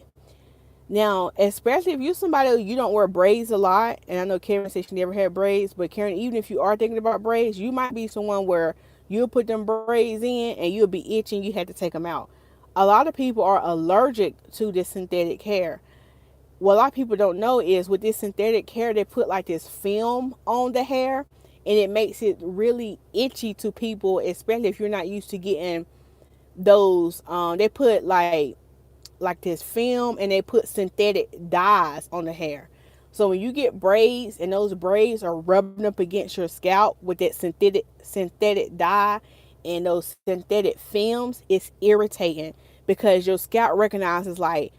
Now, especially if you're somebody who you don't wear braids a lot, and I know Karen said she never had braids, but Karen, even if you are thinking about braids, you might be someone where you'll put them braids in and you'll be itching, you have to take them out. A lot of people are allergic to this synthetic hair. What a lot of people don't know is with this synthetic hair, they put like this film on the hair, and it makes it really itchy to people, especially if you're not used to getting those. They put like this film, and they put synthetic dyes on the hair. So when you get braids and those braids are rubbing up against your scalp with that synthetic dye and those synthetic films, it's irritating because your scalp recognizes like,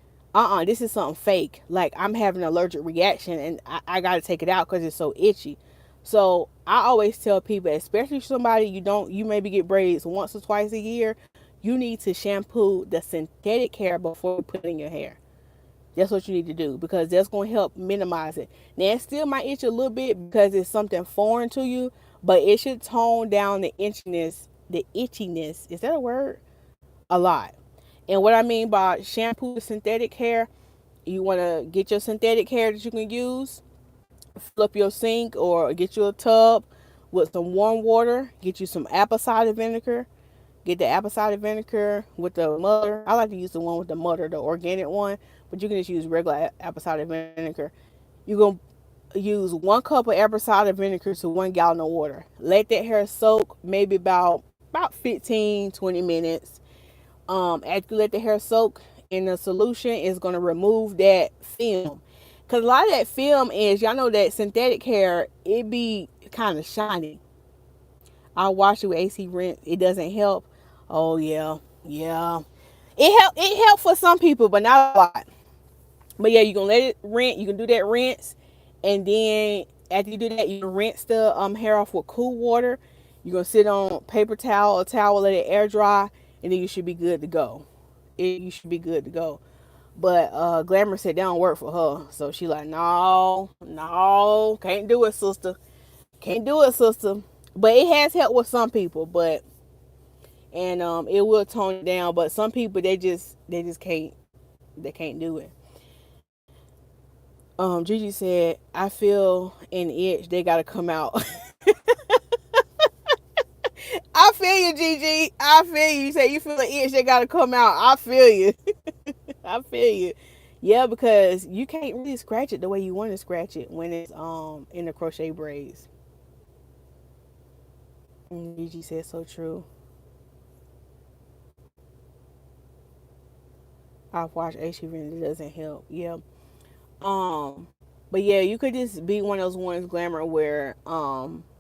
this is something fake. Like, I'm having an allergic reaction, and I got to take it out because it's so itchy. So I always tell people, especially somebody you maybe get braids once or twice a year, you need to shampoo the synthetic hair before you put it in your hair. That's what you need to do, because that's going to help minimize it. Now, it still might itch a little bit because it's something foreign to you, but it should tone down the itchiness. The itchiness, is that a word? A lot. And what I mean by shampoo the synthetic hair, you want to get your synthetic hair that you can use, fill up your sink or get you a tub with some warm water, get you some apple cider vinegar. Get the apple cider vinegar with the mutter. I like to use the one with the mutter, the organic one, but you can just use regular apple cider vinegar. You're going to use 1 cup of apple cider vinegar to 1 gallon of water. Let that hair soak maybe about 15-20 minutes. After you let the hair soak in the solution, it's going to remove that film. Because a lot of that film is, y'all know that synthetic hair, it be kind of shiny. I wash it with AC rinse. It doesn't help. Oh yeah, yeah. It help for some people, but not a lot. But yeah, you can let it rinse. You can do that rinse, and then after you do that, you can rinse the hair off with cool water, You're gonna sit on paper towel or towel, let it air dry, and then you should be good to go. You should be good to go. But Glamour said that don't work for her. So she like, no, no, can't do it, sister. Can't do it, sister. But it has helped with some people, but and it will tone it down. But some people they just can't do it. Gigi said, I feel an itch, they gotta come out. I feel you, Gigi. I feel you. You say you feel an itch, they gotta come out. I feel you. I feel you. Yeah, because you can't really scratch it the way you want to scratch it when it's in the crochet braids. Gigi said so true. I've watched A, she really doesn't help. Yeah. Um, but yeah, you could just be one of those ones, Glamour, where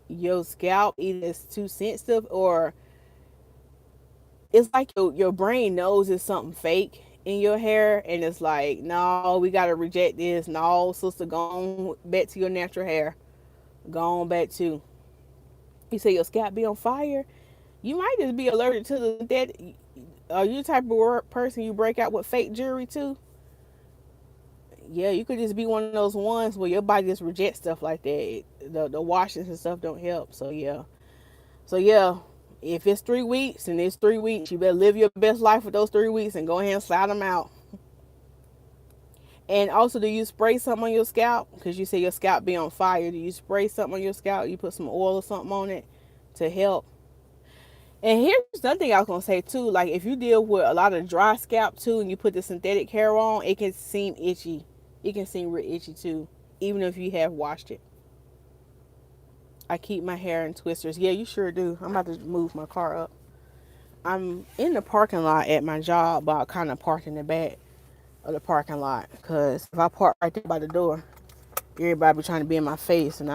your scalp either is too sensitive or it's like your brain knows it's something fake in your hair, and it's like, no, we gotta reject this. No, sister, go on back to your natural hair. Go on back to. You say your scalp be on fire. You might just be allergic to that. Are you the type of person you break out with fake jewelry too? Yeah, you could just be one of those ones where your body just rejects stuff like that. The washings and stuff don't help. So yeah. So yeah, if it's 3 weeks and it's 3 weeks, you better live your best life for those 3 weeks and go ahead and slide them out. And also, do you spray something on your scalp? Because you say your scalp be on fire. Do you spray something on your scalp? You put some oil or something on it to help? And here's another thing I was gonna say too. Like if you deal with a lot of dry scalp too, and you put the synthetic hair on, it can seem itchy. It can seem real itchy too, even if you have washed it. I keep my hair in twisters. Yeah, you sure do. I'm about to move my car up. I'm in the parking lot at my job, but I kind of park in the back of the parking lot. Because if I park right there by the door, everybody be trying to be in my face. And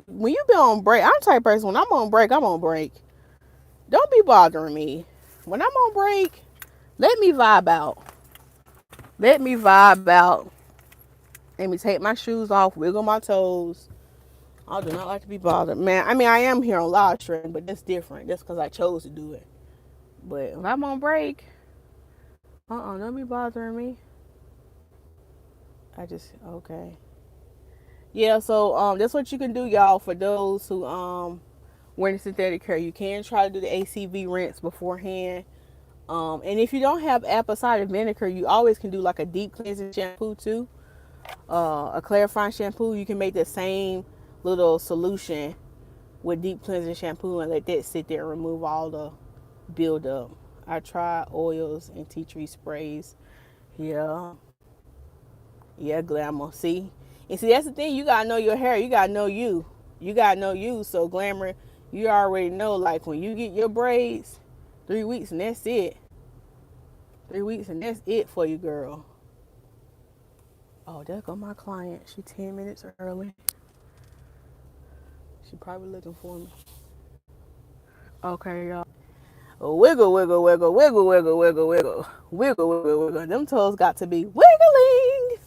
when you be on break, I'm the type of person, when I'm on break, I'm on break. Don't be bothering me. When I'm on break, let me vibe out. Let me vibe out. Let me take my shoes off, wiggle my toes. I do not like to be bothered. Man, I mean, I am here on live stream, but that's different. That's because I chose to do it. But if I'm on break, don't be bothering me. Okay. Yeah, so that's what you can do, y'all, for those who wearing synthetic hair. You can try to do the ACV rinse beforehand. And if you don't have apple cider vinegar, you always can do like a deep cleansing shampoo too. A clarifying shampoo. You can make the same little solution with deep cleansing shampoo and let that sit there and remove all the buildup. I tried oils and tea tree sprays. Yeah. Yeah, Glamour. See? And see, that's the thing. You got to know your hair. You got to know you. You got to know you. So, Glamour, you already know, like, when you get your braids, 3 weeks and that's it. 3 weeks and that's it for you, girl. Oh, there go my client. She 10 minutes early. She probably looking for me. Okay, y'all. Wiggle, wiggle, wiggle, wiggle, wiggle, wiggle, wiggle. Wiggle, wiggle, wiggle. Them toes got to be wiggling.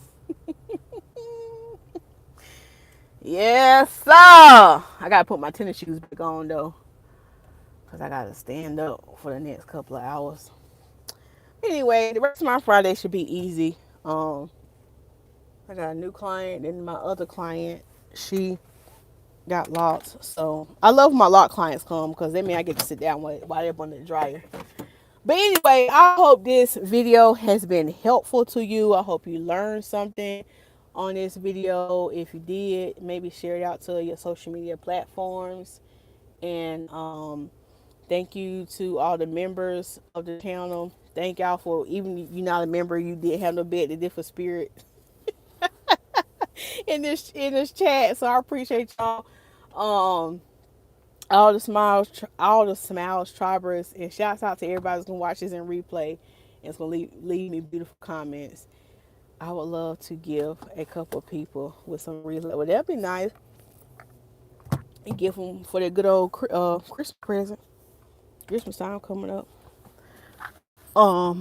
Yes, sir. I got to put my tennis shoes back on, though. Because I got to stand up for the next couple of hours. Anyway, the rest of my Friday should be easy. I got a new client, and my other client, she got lots. So I love when my lock clients come because that means I get to sit down while they're on the dryer. But anyway, I hope this video has been helpful to you. I hope you learned something on this video. If you did, maybe share it out to your social media platforms. And thank you to all the members of the channel. Thank y'all for, even if you're not a member, you did have no bed, the different spirit in this chat. So I appreciate y'all. All the smiles, tribers, and shouts out to everybody who's gonna watch this in replay and it's gonna leave me beautiful comments. I would love to give a couple people with some reason. Well, that'd be nice. And give them for their good old Christmas present. Christmas time coming up. I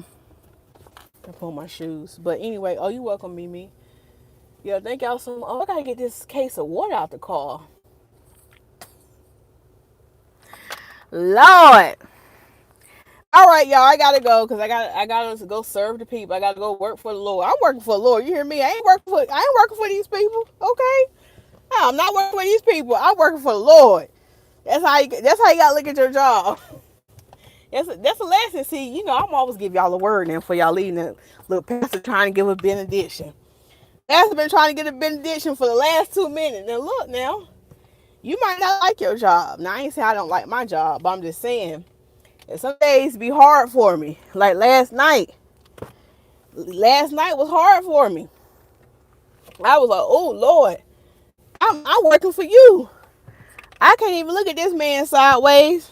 pull my shoes. But anyway, oh, you welcome, Mimi. Yeah, thank y'all so much. Oh, I gotta get this case of water out the car. Lord. All right, y'all. I gotta go because I gotta go serve the people. I gotta go work for the Lord. I'm working for the Lord. You hear me? I ain't working for these people. Okay. No, I'm not working for these people. I'm working for the Lord. That's how you gotta look at your job. That's a lesson. See, I'm always give y'all a word and for y'all leading the little pastor trying to give a benediction. Pastor been trying to get a benediction for the last 2 minutes. Now look now, you might not like your job. Now I ain't saying I don't like my job, but I'm just saying that some days be hard for me. Like last night. Last night was hard for me. I was like, oh Lord, I'm working for you. I can't even look at this man sideways.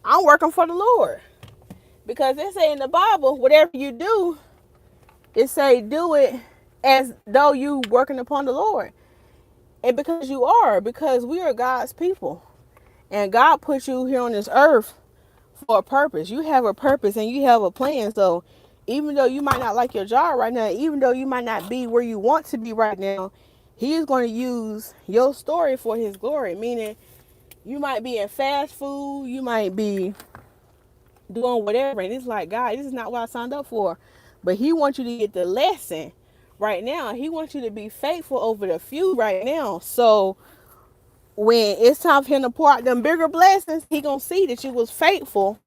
I'm working for the Lord. Because it say in the Bible, whatever you do, it say do it as though you working upon the Lord. And because you are, because we are God's people. And God put you here on this earth for a purpose. You have a purpose and you have a plan. So even though you might not like your job right now, even though you might not be where you want to be right now, He is going to use your story for His glory. Meaning you might be in fast food, you might be doing whatever, and it's like, God, this is not what I signed up for. But He wants you to get the lesson right now. He wants you to be faithful over the few right now. So when it's time for Him to pour out them bigger blessings, He gonna see that you was faithful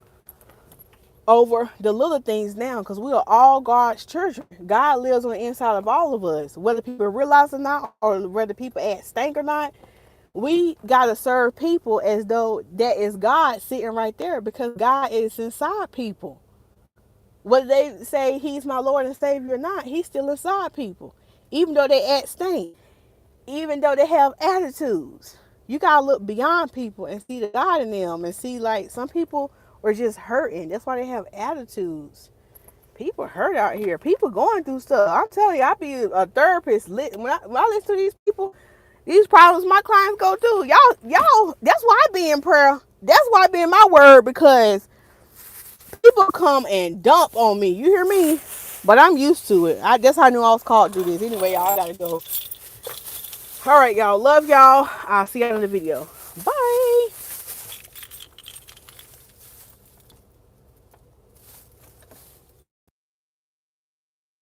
over the little things now, because we are all God's children. God lives on the inside of all of us, whether people realize it or not, or whether people act stank or not. We gotta serve people as though that is God sitting right there, because God is inside people. Whether they say He's my Lord and Savior or not, He's still inside people. Even though they act stink, even though they have attitudes, you gotta look beyond people and see the God in them, and see like some people are just hurting. That's why they have attitudes. People hurt out here. People going through stuff. I'm telling you, I be a therapist. When I listen to these people, these problems my clients go through, y'all, that's why I be in prayer. That's why I be in my word, because people come and dump on me. You hear me? But I'm used to it. That's how I knew I was called to do this. Anyway, y'all, I gotta go. All right, y'all. Love y'all. I'll see y'all in the video.